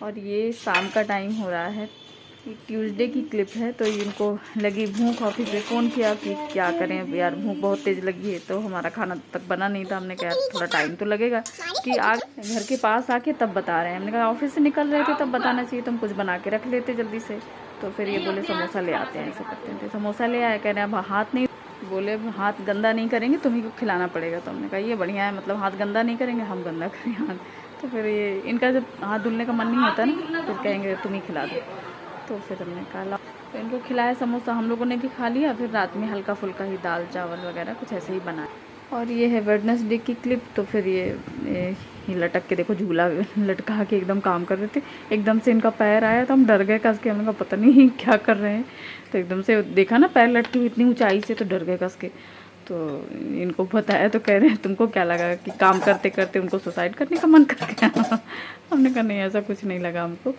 और ये शाम का टाइम हो रहा है, ट्यूसडे की क्लिप है। तो इनको लगी भूख, ऑफिस से फ़ोन किया कि क्या करें अब यार, भूख बहुत तेज़ लगी है। तो हमारा खाना तक बना नहीं था, हमने कहा थोड़ा टाइम तो लगेगा कि घर के पास आके तब बता रहे हैं। हमने कहा ऑफिस से निकल रहे थे तब बताना चाहिए, तुम कुछ बना के रख लेते जल्दी से। तो फिर ये बोले समोसा ले आते हैं, ऐसा करते हैं। तो समोसा ले आए, कह रहे हैं अब हाथ नहीं, बोले हाथ गंदा नहीं करेंगे, तुम्ही को खिलाना पड़ेगा। तो हमने कहा ये बढ़िया है, मतलब हाथ गंदा नहीं करेंगे, हम गंदा करें हाथ। तो फिर ये इनका जब हाथ धुलने का मन नहीं होता ना, फिर कहेंगे तुम ही खिला दो। तो फिर हमने कहा लाओ, तो इनको खिलाया समोसा, हम लोगों ने भी खा लिया। फिर रात में हल्का फुल्का ही दाल चावल वगैरह कुछ ऐसे ही बनाया। और ये है वेडनेसडे की क्लिप। तो फिर ये लटक के देखो, झूला लटका के एकदम काम कर रहे थे। एकदम से इनका पैर आया तो हम डर गए कस के, हमने कहा पता नहीं क्या कर रहे हैं। तो एकदम से देखा ना पैर लटके इतनी ऊंचाई से, तो डर गए कस के। तो इनको बताया तो कह रहे हैं तुमको क्या लगा कि काम करते करते उनको सुसाइड करने का मन कर गया। हमने कहा नहीं ऐसा कुछ नहीं लगा हमको।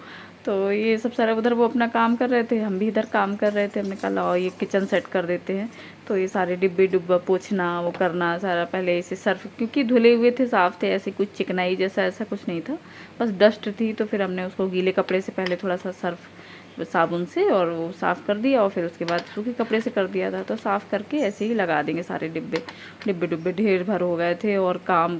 तो ये सब सारा उधर वो अपना काम कर रहे थे, हम भी इधर काम कर रहे थे। हमने कहा लाओ ये किचन सेट कर देते हैं। तो ये सारे डिब्बे डुब्बा पोछना वो करना सारा, पहले इसे सर्फ, क्योंकि धुले हुए थे साफ़ थे, ऐसी कुछ चिकनाई जैसा ऐसा कुछ नहीं था, बस डस्ट थी। तो फिर हमने उसको गीले कपड़े से पहले थोड़ा सा सर्फ साबुन से और वो साफ़ कर दिया, और फिर उसके बाद सूखे कपड़े से कर दिया था। तो साफ़ करके ऐसे ही लगा देंगे सारे डिब्बे डुब्बे ढेर भर हो गए थे, और काम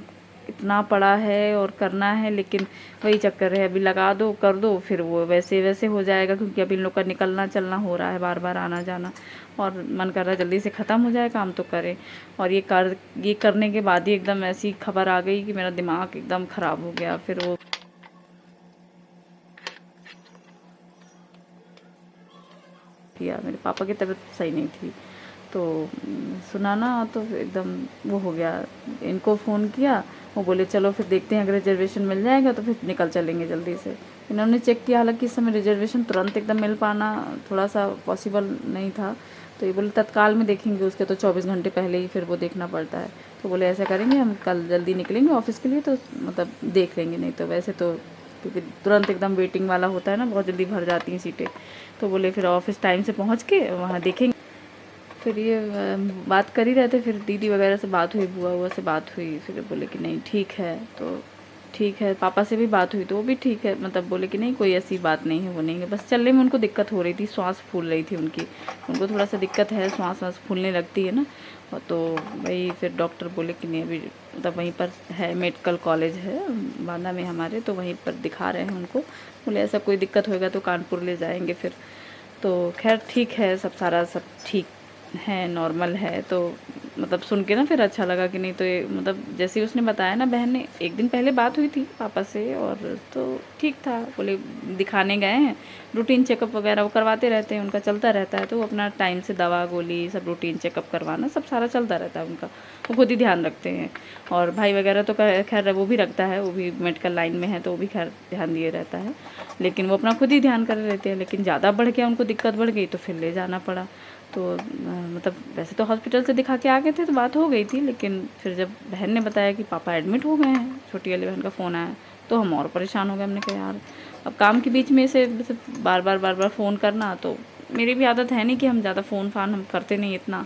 इतना पड़ा है और करना है। लेकिन वही चक्कर है, अभी लगा दो कर दो, फिर वो वैसे वैसे हो जाएगा, क्योंकि अभी इन लोग का निकलना चलना हो रहा है, बार बार आना जाना, और मन कर रहा है जल्दी से ख़त्म हो जाए काम तो करें। और ये करने के बाद ही एकदम ऐसी खबर आ गई कि मेरा दिमाग एकदम ख़राब हो गया। फिर वो किया, मेरे पापा की तबीयत सही नहीं थी, तो सुना ना, तो एकदम वो हो गया। इनको फ़ोन किया, वो बोले चलो फिर देखते हैं, अगर रिजर्वेशन मिल जाएगा तो फिर निकल चलेंगे जल्दी से। इन्होंने चेक किया, हालांकि इस समय रिजर्वेशन तुरंत एकदम मिल पाना थोड़ा सा पॉसिबल नहीं था। तो ये बोले तत्काल में देखेंगे, उसके तो 24 घंटे पहले ही फिर वो देखना पड़ता है। तो बोले ऐसा करेंगे, हम कल जल्दी निकलेंगे ऑफिस के लिए, तो मतलब देख लेंगे, नहीं तो वैसे तो क्योंकि तुरंत एकदम वेटिंग वाला होता है ना, बहुत जल्दी भर जाती हैं सीटें। तो बोले फिर ऑफिस टाइम से पहुँच के वहाँ देखेंगे। फिर ये बात कर ही रहे थे, फिर दीदी वगैरह से बात हुई, बुआ हुआ से बात हुई, फिर बोले कि नहीं ठीक है। तो ठीक है, पापा से भी बात हुई तो वो भी ठीक है, मतलब बोले कि नहीं कोई ऐसी बात नहीं है, वो नहीं है, बस चलने में उनको दिक्कत हो रही थी, श्वास फूल रही थी उनको थोड़ा सा दिक्कत है, श्वास फूलने लगती है ना। और तो वही फिर डॉक्टर बोले कि नहीं अभी, मतलब वहीं पर है, मेडिकल कॉलेज है बांदा में हमारे, तो वहीं पर दिखा रहे हैं उनको। बोले ऐसा कोई दिक्कत होएगा तो कानपुर ले जाएंगे फिर। तो खैर ठीक है, सब ठीक है, नॉर्मल है। तो मतलब सुन के ना फिर अच्छा लगा कि नहीं, तो ये मतलब जैसे ही उसने बताया ना, बहन ने, एक दिन पहले बात हुई थी पापा से, और तो ठीक था। बोले दिखाने गए हैं, रूटीन चेकअप वगैरह वो करवाते रहते हैं, उनका चलता रहता है। तो वो अपना टाइम से दवा गोली सब रूटीन चेकअप करवाना सब सारा चलता रहता है उनका, वो खुद ही ध्यान रखते हैं। और भाई वगैरह तो खैर वो भी रखता है, वो भी मेडिकल लाइन में है, तो वो भी खैर ध्यान दिए रहता है, लेकिन वो अपना खुद ही ध्यान कर रहते हैं। लेकिन ज़्यादा बढ़ गया, उनको दिक्कत बढ़ गई तो फिर ले जाना पड़ा। तो मतलब वैसे तो हॉस्पिटल से दिखा के आ गए थे, तो बात हो गई थी, लेकिन फिर जब बहन ने बताया कि पापा एडमिट हो गए हैं, छोटी वाली बहन का फ़ोन आया, तो हम और परेशान हो गए। हमने कहा यार अब काम के बीच में से बार बार फ़ोन करना, तो मेरी भी आदत है नहीं कि हम ज़्यादा फ़ोन फान हम करते नहीं इतना।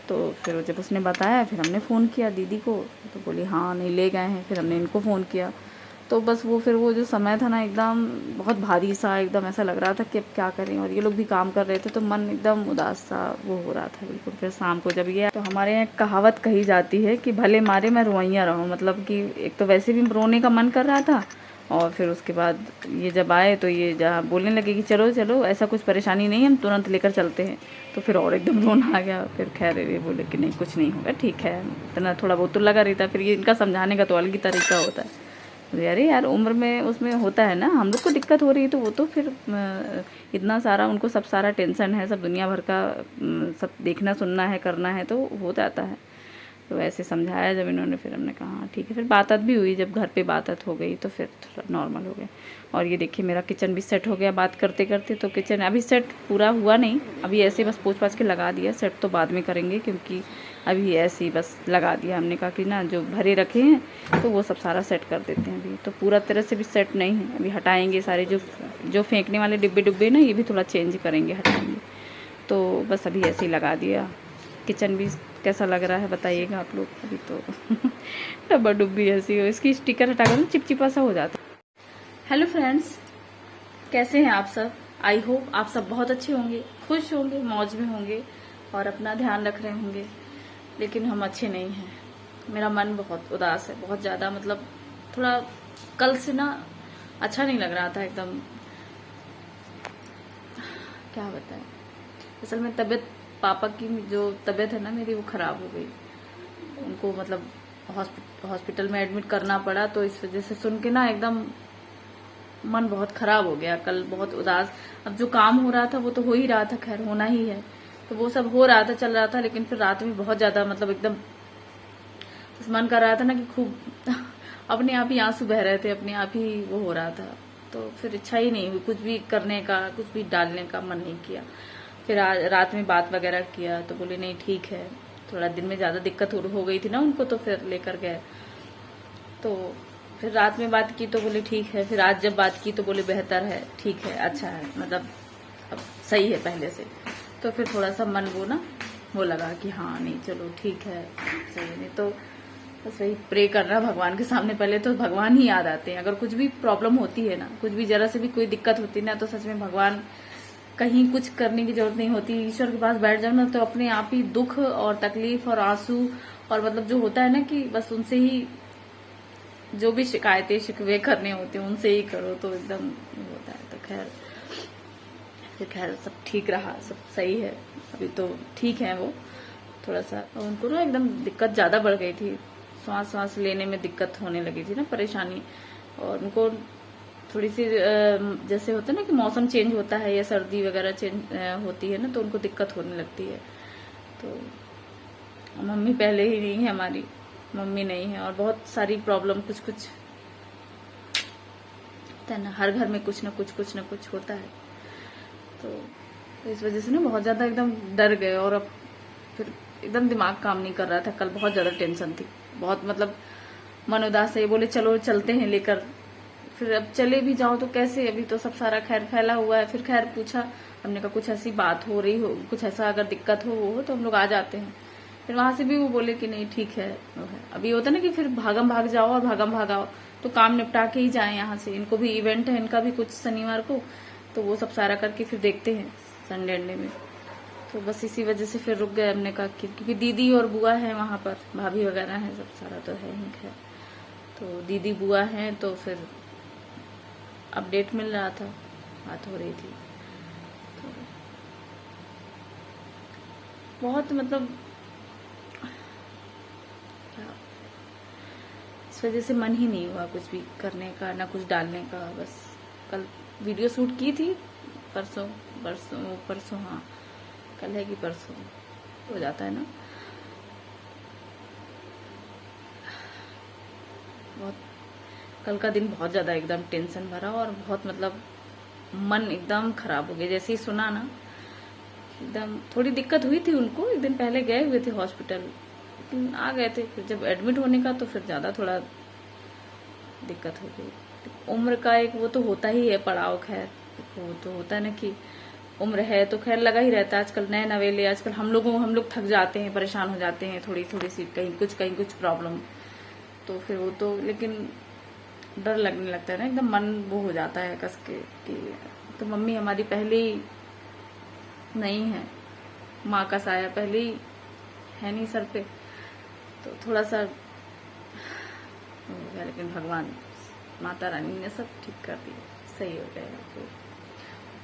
तो फिर जब उसने बताया, फिर हमने फ़ोन किया दीदी को, तो बोली हाँ नहीं ले गए हैं। फिर हमने इनको फ़ोन किया, तो बस वो फिर वो जो समय था ना, एकदम बहुत भारी सा, एकदम ऐसा लग रहा था कि अब क्या करें। और ये लोग भी काम कर रहे थे, तो मन एकदम उदास सा वो हो रहा था बिल्कुल। फिर शाम को जब ये, तो हमारे यहाँ कहावत कही जाती है कि भले मारे मैं रोइयाँ रहूँ, मतलब कि एक तो वैसे भी रोने का मन कर रहा था, और फिर उसके बाद ये जब आए तो ये जहाँ बोलने लगे कि चलो चलो ऐसा कुछ परेशानी नहीं है, हम तुरंत लेकर चलते हैं, तो फिर और एकदम रोना आ गया। फिर खैर ये बोले कि नहीं कुछ नहीं होगा, ठीक है, इतना थोड़ा बहुत तो लगा रहता है। फिर ये इनका समझाने का तो अलग ही तरीका होता है। अरे यार उम्र में उसमें होता है ना, हम लोग को दिक्कत हो रही है, तो वो तो फिर इतना सारा उनको सब सारा टेंशन है, सब दुनिया भर का सब देखना सुनना है करना है, तो हो जाता है। तो ऐसे समझाया जब इन्होंने, फिर हमने कहा हाँ ठीक है। फिर बात भी हुई, जब घर पे बात हो गई तो फिर थोड़ा नॉर्मल हो गया। और ये देखिए मेरा किचन भी सेट हो गया बात करते करते। तो किचन अभी सेट पूरा हुआ नहीं, अभी ऐसे बस पोंछ पाछ के लगा दिया, सेट तो बाद में करेंगे, क्योंकि अभी ऐसे ही बस लगा दिया। हमने कहा कि ना जो भरे रखे हैं तो वो सब सारा सेट कर देते हैं। अभी तो पूरा तरह से भी सेट नहीं है, अभी हटाएंगे सारे जो फेंकने वाले डिब्बे ना, ये भी थोड़ा चेंज करेंगे, हटाएंगे। तो बस अभी ऐसे ही लगा दिया। किचन भी कैसा लग रहा है बताइएगा आप लोग। अभी तो डब्बा डुब्बी ऐसी हो, इसकी स्टिकर हटाकर ना चिपचिपा सा हो जाता है। हेलो फ्रेंड्स, कैसे हैं आप सब? आई होप आप सब बहुत अच्छे होंगे, खुश होंगे, मौज में होंगे और अपना ध्यान रख रहे होंगे। लेकिन हम अच्छे नहीं हैं। मेरा मन बहुत उदास है, बहुत ज़्यादा। मतलब थोड़ा कल से ना अच्छा नहीं लग रहा था एकदम। क्या बताएं, असल में तबीयत, पापा की जो तबीयत है ना मेरी, वो खराब हो गई। उनको मतलब हॉस्पिटल में एडमिट करना पड़ा, तो इस वजह से सुन के ना एकदम मन बहुत खराब हो गया। कल बहुत उदास। अब जो काम हो रहा था वो तो हो ही रहा था, खैर होना ही है, तो वो सब हो रहा था, चल रहा था। लेकिन फिर रात में बहुत ज्यादा मतलब एकदम मन कर रहा था ना कि खूब अपने आप ही आंसू बह रहे थे, अपने आप ही वो हो रहा था। तो फिर इच्छा ही नहीं हुई कुछ भी करने का, कुछ भी डालने का मन नहीं किया। फिर आज रात में बात वगैरह किया तो बोले नहीं ठीक है। थोड़ा दिन में ज्यादा दिक्कत हो गई थी ना उनको, तो फिर लेकर गए। तो फिर रात में बात की तो बोले ठीक है। फिर आज जब बात की तो बोले बेहतर है, ठीक है, अच्छा है, मतलब अब सही है पहले से। तो फिर थोड़ा सा मन वो ना वो लगा कि हाँ नहीं चलो ठीक है, सही है। नहीं तो बस वही प्रे करना भगवान के सामने। पहले तो भगवान ही याद आते हैं। अगर कुछ भी प्रॉब्लम होती है ना, कुछ भी जरा से भी कोई दिक्कत होती है ना, तो सच में भगवान, कहीं कुछ करने की जरूरत नहीं होती। ईश्वर के पास बैठ जाओ ना तो अपने आप ही दुख और तकलीफ और आंसू और मतलब जो होता है ना कि बस उनसे ही जो भी शिकायतें शिकवे करने होते हैं उनसे ही करो, तो एकदम होता है। तो खैर सब ठीक रहा, सब सही है। अभी तो ठीक है वो। थोड़ा सा उनको ना एकदम दिक्कत ज्यादा बढ़ गई थी। सांस लेने में दिक्कत होने लगी थी ना, परेशानी। और उनको थोड़ी सी जैसे होता है ना कि मौसम चेंज होता है या सर्दी वगैरह चेंज होती है ना, तो उनको दिक्कत होने लगती है। तो मम्मी पहले ही नहीं है हमारी, मम्मी नहीं है, और बहुत सारी प्रॉब्लम कुछ होता है ना, हर घर में कुछ ना कुछ होता है। तो इस वजह से ना बहुत ज्यादा एकदम डर गए। और अब फिर एकदम दिमाग काम नहीं कर रहा था। कल बहुत ज्यादा टेंशन थी, बहुत मतलब मन उदास है। बोले चलो चलते हैं लेकर। फिर अब चले भी जाओ तो कैसे, अभी तो सब सारा खैर फैला हुआ है। फिर खैर पूछा हमने कहा कुछ ऐसी बात हो रही हो, कुछ ऐसा अगर दिक्कत हो तो हम लोग आ जाते हैं। फिर वहां से भी वो बोले कि नहीं ठीक है। अभी होता ना कि फिर भागम भाग जाओ और भागम भाग आओ, तो काम निपटा के ही जाए यहाँ से। इनको भी इवेंट है, इनका भी कुछ शनिवार को, तो वो सब सारा करके फिर देखते हैं संडे अंडे में। तो बस इसी वजह से फिर रुक गए। हमने कहा क्योंकि दीदी और बुआ है वहां पर, भाभी वगैरह है, सब सारा तो है ही। खैर तो दीदी बुआ है, तो फिर अपडेट मिल रहा था, बात हो रही थी। तो बहुत मतलब इस वजह से मन ही नहीं हुआ कुछ भी करने का, ना कुछ डालने का। बस कल वीडियो शूट की थी, परसों हाँ, कल है कि परसों हो जाता है ना। बहुत कल का दिन बहुत ज्यादा एकदम टेंशन भरा और बहुत मतलब मन एकदम खराब हो गया। जैसे ही सुना ना, एकदम थोड़ी दिक्कत हुई थी उनको। एक दिन पहले गए हुए थे हॉस्पिटल, लेकिन आ गए थे। फिर जब एडमिट होने का तो फिर ज्यादा थोड़ा दिक्कत हो गई। उम्र का एक वो तो होता ही है पड़ाव। खैर वो तो होता है ना कि उम्र है तो खैर लगा ही रहता है। आजकल नए नवेले, आजकल हम लोग थक जाते हैं, परेशान हो जाते हैं, थोड़ी सी कहीं कुछ प्रॉब्लम, तो फिर वो तो, लेकिन डर लगने लगता है ना, एकदम मन वो हो जाता है कस के कि तो मम्मी हमारी पहले ही नहीं है, माँ का साया पहले ही है नहीं सर पे, तो थोड़ा सा हो गया। लेकिन भगवान, माता रानी ने सब ठीक कर दिया, सही हो गया। तो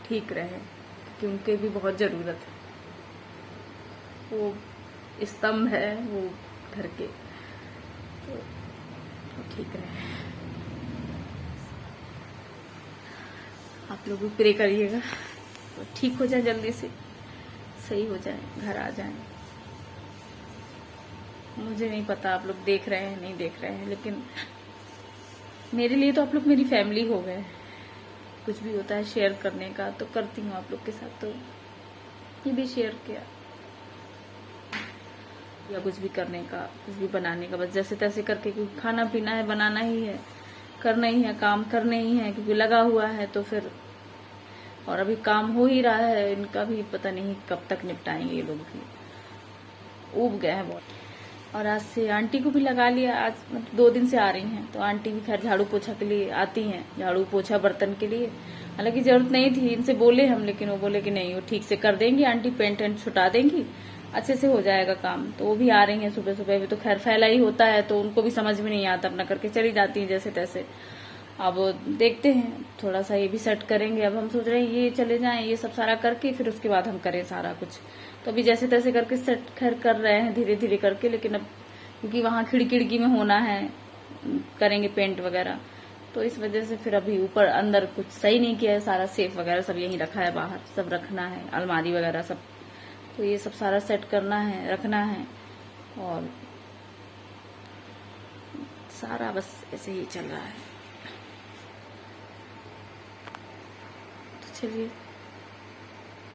ठीक रहे, क्योंकि उनके भी बहुत जरूरत है। वो स्तंभ है वो घर के, तो ठीक रहे। आप लोग भी प्रे करिएगा तो ठीक हो जाए, जल्दी से सही हो जाए, घर आ जाए। मुझे नहीं पता आप लोग देख रहे हैं नहीं देख रहे हैं, लेकिन मेरे लिए तो आप लोग मेरी फैमिली हो गए। कुछ भी होता है शेयर करने का तो करती हूँ आप लोग के साथ, तो ये भी शेयर किया, या कुछ भी करने का, कुछ भी बनाने का, बस जैसे तैसे करके, क्योंकि खाना पीना है, बनाना ही है, करना ही है, काम करने ही है, क्योंकि लगा हुआ है। तो फिर और अभी काम हो ही रहा है, इनका भी पता नहीं कब तक निपटाएंगे। ये लोग भी ऊब गए हैं बहुत। और आज से आंटी को भी लगा लिया। आज मतलब 2 दिन से आ रही हैं, तो आंटी भी खैर झाड़ू पोछा के लिए आती हैं, झाड़ू पोछा बर्तन के लिए। हालांकि जरूरत नहीं थी, इनसे बोले हम, लेकिन वो बोले कि नहीं वो ठीक से कर देंगी आंटी, पेंट एंड छुटा देंगी, अच्छे से हो जाएगा काम। तो वो भी आ रही हैं सुबह सुबह, भी तो खैर फैला ही होता है तो उनको भी समझ में नहीं आता, अपना करके चली जाती हैं जैसे तैसे। अब देखते हैं, थोड़ा सा ये भी सेट करेंगे। अब हम सोच रहे हैं ये चले जाएं, ये सब सारा करके फिर उसके बाद हम करें सारा कुछ। तो अभी जैसे तैसे करके सेट खैर कर रहे हैं धीरे धीरे करके, लेकिन अब क्योंकि वहां खिड़की में होना है, करेंगे पेंट वगैरह, तो इस वजह से फिर अभी ऊपर अंदर कुछ सही नहीं किया है, सारा सेफ वगैरह सब यहीं रखा है, बाहर सब रखना है, अलमारी वगैरह सब। तो ये सब सारा सेट करना है, रखना है, और सारा बस ऐसे ही चल रहा है। तो चलिए